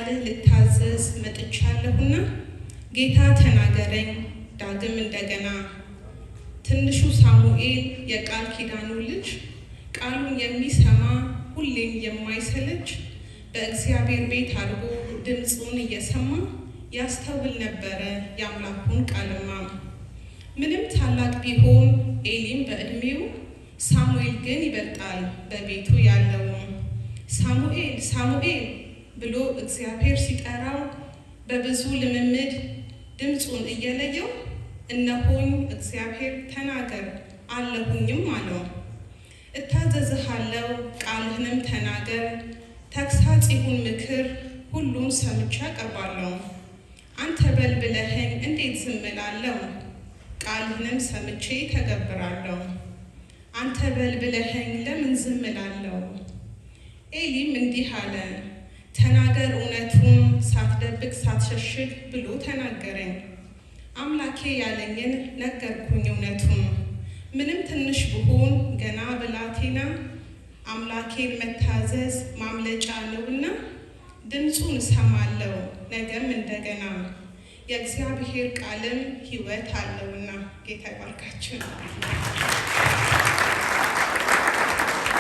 ለቃልህ ልታዘዝ መጥቻለሁና ጌታ ተናገረኝ ዳግም እንደገና። ትንሹ ሳሙኤል የቃል ኪዳኑ ልጅ ቃሉን የሚሰማ ሁሌም የማይሰለች በእግዚአብሔር ቤት አድርጎ ድምፁን እየሰማ ያስተውል ነበረ የአምላኩን ቃልማ። ምንም ታላቅ ቢሆን ኤሊም በዕድሜው ሳሙኤል ግን ይበልጣል በቤቱ ያለው። ሳሙኤል ሳሙኤል ብሎ እግዚአብሔር ሲጠራው በብዙ ልምምድ ድምፁን እየለየው እነሆኝ እግዚአብሔር ተናገር አለሁኝም አለው። እታዘዝሃለሁ ቃልህንም ተናገር፣ ተግሳጽ ይሁን ምክር ሁሉን ሰምቼ አቀርባለሁ። አንተ በል ብለኸኝ እንዴት ዝም እላለሁ? ቃልህንም ሰምቼ ተገብራለሁ። አንተ በል ብለኸኝ ለምን ዝም እላለሁ? ኤሊም እንዲህ አለ፣ ተናገር እውነቱን ሳትደብቅ ሳትሸሽግ ብሎ ተናገረኝ። አምላኬ ያለኝን ነገርኩኝ እውነቱን። ምንም ትንሽ ብሆን ገና ብላቴና አምላኬን መታዘዝ ማምለጫ ነውና ድምፁን እሰማለሁ ነገም እንደገና። የእግዚአብሔር ቃልም ሕይወት አለውና። ጌታ ይባርካችሁ።